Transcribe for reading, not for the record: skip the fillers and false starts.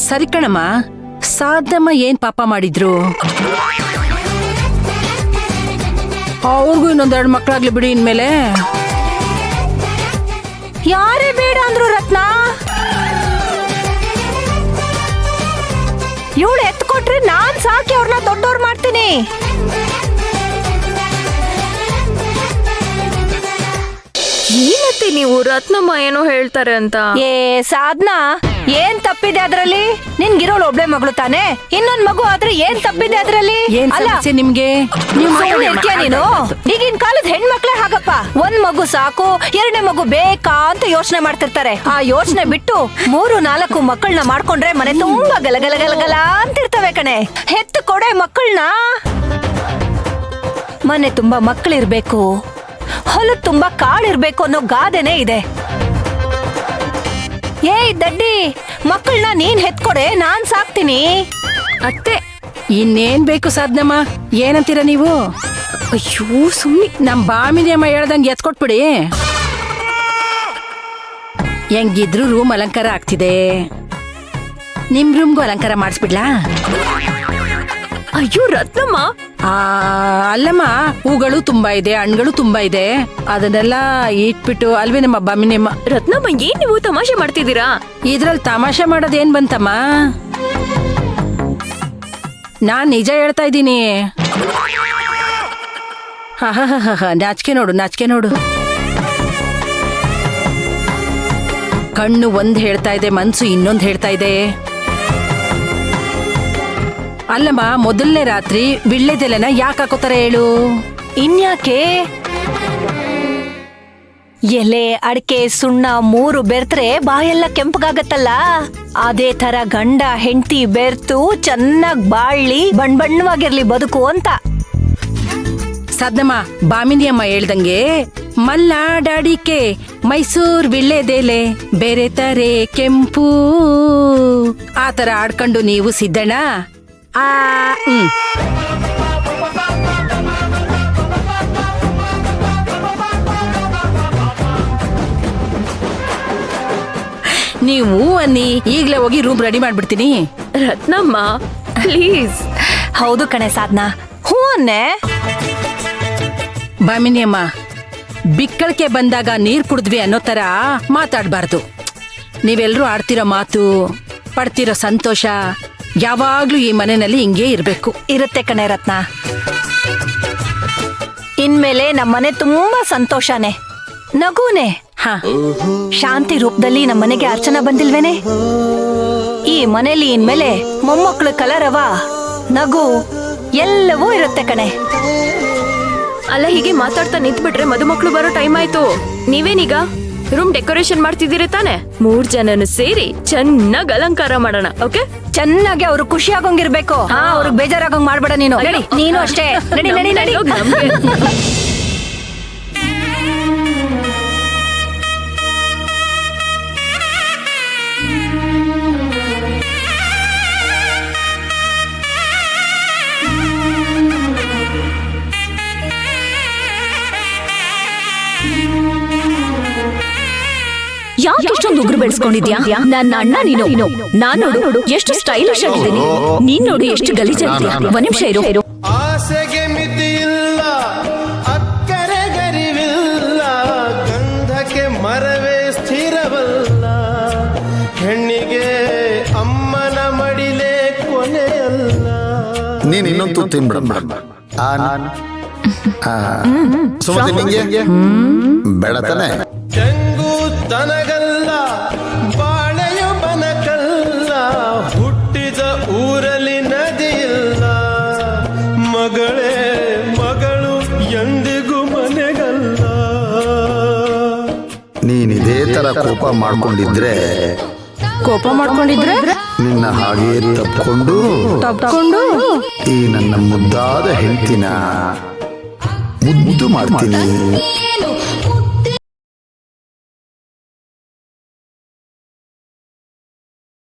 ಸರಿ ಕಣಮ್ಮ, ಸಾಧಮ್ಮ ಏನ್ ಪಾಪ ಮಾಡಿದ್ರು? ಅವ್ರಿಗೂ ಇನ್ನೊಂದೆರಡು ಮಕ್ಕಳಾಗ್ಲಿ ಬಿಡಿ ಇನ್ಮೇಲೆ. ಯಾರೇ ಬೇಡ ಅಂದ್ರು ರತ್ನ? ಇವಳು ಎತ್ಕೊಟ್ರೆ ನಾನ್ ಸಾಕಿ ಅವ್ರನ್ನ ದೊಡ್ಡವ್ರು ಮಾಡ್ತೀನಿ. ಏನತ್ತೆ ನೀವು ರತ್ನಮ್ಮ ಏನೋ ಹೇಳ್ತಾರೆ ಅಂತ? ಏ ಸಾಧನಾ, ಏನ್ ತಪ್ಪಿದೆ ಅದ್ರಲ್ಲಿ? ನಿನ್ಗಿರೋಳು ಒಬ್ಳೆ ಮಗಳು ತಾನೆ, ಇನ್ನೊಂದ್ ಮಗು ಆದ್ರೆ ಏನ್ ತಪ್ಪಿದೆ ಅದ್ರಲ್ಲಿ? ಏನ್ ಸಮಸ್ಯೆ ನಿಮ್ಗೆ? ನೀನು ಈಗಿನ ಕಾಲದ ಹೆಣ್ಮಕ್ಳೇ ಹಾಗಪ್ಪ, ಒಂದ್ ಮಗು ಸಾಕು, ಎರಡನೇ ಮಗು ಬೇಕಾ ಅಂತ ಯೋಚನೆ ಮಾಡ್ತಿರ್ತಾರೆ. ಆ ಯೋಚನೆ ಬಿಟ್ಟು 3-4 ಮಕ್ಕಳನ್ನ ಮಾಡ್ಕೊಂಡ್ರೆ ಮನೆ ತುಂಬಾ ಗಲಗಲ ಗಲಗಲ ಅಂತಿರ್ತವೆ ಕಣೆ. ಹೆತ್ತು ಕೊಡೆ ಮಕ್ಕಳನ್ನ. ಮನೆ ತುಂಬಾ ಮಕ್ಕಳಿರ್ಬೇಕು, ಹೊಲದ್ ತುಂಬಾ ಕಾಳಿರ್ಬೇಕು ಅನ್ನೋ ಗಾದೆನೇ ಇದೆ. ಏಯ್ ದಡ್ಡಿ, ಮಕ್ಕಳನ್ನ ನೀನ್ ಹೆತ್ಕೊಡೆ, ನಾನ್ ಸಾಕ್ತೀನಿ. ಅತ್ತೆ ಇನ್ನೇನ್ ಬೇಕು ಸಾಧನಮ್ಮ? ಏನಂತೀರ ನೀವು? ಅಯ್ಯೋ ಸುಮ್ಮನೆ ನಮ್ ಬಾಮಿನಿ ಅಮ್ಮ ಹೇಳ್ದಂಗೆ ಎತ್ಕೊಟ್ಬಿಡಿ. ಹೆಂಗಿದ್ರು ರೂಮ್ ಅಲಂಕಾರ ಆಗ್ತಿದೆ, ನಿಮ್ ರೂಮ್ಗೂ ಅಲಂಕಾರ ಮಾಡಿಸ್ಬಿಡ್ಲಾ? ಅಯ್ಯೋ ರತ್ನಮ್ಮ, ಅಲ್ಲಮ್ಮ, ಹೂಗಳು ತುಂಬಾ ಇದೆ, ಹಣ್ಣುಗಳು ತುಂಬಾ ಇದೆ, ಅದನ್ನೆಲ್ಲ ಇಟ್ಬಿಟ್ಟು ಅಲ್ವೇ ನಮ್ಮ ಬಾಮಿನಿಯಮ್ಮ. ರತ್ನಮ್ಮ ಏನ್ ನೀವು ತಮಾಷೆ ಮಾಡ್ತಿದ್ದೀರಾ? ಇದ್ರಲ್ಲಿ ತಮಾಷೆ ಮಾಡೋದೇನ್ ಬಂತಮ್ಮ? ನಾನ್ ನಿಜ ಹೇಳ್ತಾ ಇದ್ದೀನಿ. ನಾಚಿಕೆ ನೋಡು, ನಾಚಿಕೆ ನೋಡು. ಕಣ್ಣು ಒಂದ್ ಹೇಳ್ತಾ ಇದೆ, ಮನ್ಸು ಇನ್ನೊಂದ್ ಹೇಳ್ತಾ ಇದೆ. ಅಲ್ಲಮ್ಮ, ಮೊದಲನೇ ರಾತ್ರಿ ವಿಳ್ಳೆದೆಲೆನ ಯಾಕೆ ಹಾಕೋತಾರೆ ಹೇಳು? ಇನ್ಯಾಕೆ? ಎಲೆ, ಅಡಿಕೆ, ಸುಣ್ಣ 3 ಬೆರ್ತ್ರೆ ಬಾಯೆಲ್ಲ ಕೆಂಪಗಾಗತ್ತಲ್ಲ, ಅದೇ ತರ ಗಂಡ ಹೆಂಡತಿ ಬೆರ್ತು ಚೆನ್ನಾಗ್ ಬಾಳ್ಲಿ, ಬಣ್ಣವಾಗಿರ್ಲಿ ಬದುಕು ಅಂತ. ಸಾಧನಮ್ಮ, ಬಾಮಿನಿಯಮ್ಮ ಹೇಳ್ದಂಗೆ ಮಲ್ನಾಡಾಡಿಕೆ ಮೈಸೂರ್ ವಿಳ್ಳೆದೆಲೆ ಬೇರೆ ತಾರೆ ಕೆಂಪು, ಆ ತರ ಆಡ್ಕೊಂಡು ನೀವು ಸಿದ್ದಣ್ಣ. ನೀವು ಅನ್ನಿ, ಈಗ್ಲೇ ಹೋಗಿ ರೂಮ್ ರೆಡಿ ಮಾಡ್ಬಿಡ್ತೀನಿ. ರತ್ನಮ್ಮ ಪ್ಲೀಸ್. ಹೌದು ಕಣೆ ಸಾಧನಾ, ಹೂ ಅನ್ನೆ. ಬಾಮಿನಿಯಮ್ಮ, ಬಿಕ್ಕಳಿಕೆ ಬಂದಾಗ ನೀರ್ ಕುಡಿದ್ವಿ ಅನ್ನೋ ತರ ಮಾತಾಡ್ಬಾರ್ದು. ನೀವೆಲ್ರೂ ಆಡ್ತಿರೋ ಮಾತು, ಪಡ್ತಿರೋ ಸಂತೋಷ ಯಾವಾಗ್ಲೂ ಈ ಮನೆಯಲ್ಲಿ ಹಿಂಗೇ ಇರ್ಬೇಕು. ಇರುತ್ತೆ ಕಣೆ ರತ್ನ. ಇನ್ಮೇಲೆ ನಮ್ಮನೆ ತುಂಬಾ ಸಂತೋಷನೇ, ನಗುನೆ. ಶಾಂತಿ ರೂಪದಲ್ಲಿ ನಮ್ಮನೆಗೆ ಅರ್ಚನಾ ಬಂದಿಲ್ವೇನೆ? ಈ ಮನೇಲಿ ಇನ್ಮೇಲೆ ಮೊಮ್ಮಕ್ಕಳು ಕಲರವ, ನಗು ಎಲ್ಲವೂ ಇರುತ್ತೆ ಕಣೆ. ಅಲ್ಲ, ಹೀಗೆ ಮಾತಾಡ್ತಾ ನಿಂತ್ಬಿಟ್ರೆ ಮದುಮಕ್ಳು ಬರೋ ಟೈಮ್ ಆಯ್ತು. ನೀವೇನೀಗ ರೂಮ್ ಡೆಕೋರೇಷನ್ ಮಾಡ್ತಿದ್ದೀರಿ ತಾನೆ? 3 ಜನನು ಸೇರಿ ಚೆನ್ನಾಗ್ ಅಲಂಕಾರ ಮಾಡೋಣ. ಓಕೆ? ಚೆನ್ನಾಗಿ ಅವ್ರು ಖುಷಿ ಆಗೋಂಗಿರ್ಬೇಕು. ಅವ್ರಿಗೆ ಬೇಜಾರಾಗೋಂಗ್ ಮಾಡ್ಬೇಡ ನೀನು. ನೀನು ಅಷ್ಟೇ. ನಡಿ ನಡಿ ನಡಿ. ಯಾಕೆ ಇಷ್ಟೊಂದು ಉಗುರು ಬೆಳೆಸ್ಕೊಂಡಿದ್ಯಾ? ನನ್ನ ಅಣ್ಣ ನೀನು. ನಾನ್ ನೋಡು ಎಷ್ಟು ಸ್ಟೈಲಿಶ್ ಆಗಿದ್ದೀನಿ, ನೀನ್ ನೋಡಿ ಎಷ್ಟು ಗಲೀಜಾಗಿದ್ಯಾ. ಒಂದ್ ನಿಮಿಷ ಇರು. ಆಸೆಗೆ ಮಿತಿ ಇಲ್ಲ, ಅಕ್ಕರೆ ಗರಿವಿಲ್ಲ, ಗಂಧಕ್ಕೆ ಮರವೇ ಸ್ಥಿರವಲ್ಲ, ಹೆಣ್ಣಿಗೆ ಅಮ್ಮನ ಮಡಿಲೇ ಕೊನೆಯಲ್ಲ. ನೀನ್ ಇನ್ನೊಂದು ತಿನ್ಬಿಡಮ್ಮ. ಸುಮತಿ ನಿಂಗೆ ಬೇಡ ತಾನೆ? ತೆಂಗು ತನಗಲ್ಲ, ಬಾಳೆಯು ಬನಕಲ್ಲ, ಹುಟ್ಟಿದ ಊರಲ್ಲಿ ನದಿಯಿಲ್ಲ, ಮಗಳೇ ಮಗಳು ಎಂದಿಗೂ ಮನೆಗಲ್ಲ. ನೀನಿದೇ ತರ ಕೋಪ ಮಾಡ್ಕೊಂಡಿದ್ರೆ ನಿನ್ನ ಹಾಗೆ ತಪ್ಕೊಂಡು ಈ ನನ್ನ ಮುದ್ದಾದ ಹೆಂಡತಿನ ಮುದ್ದು ಮಾಡ್ತೀನಿ.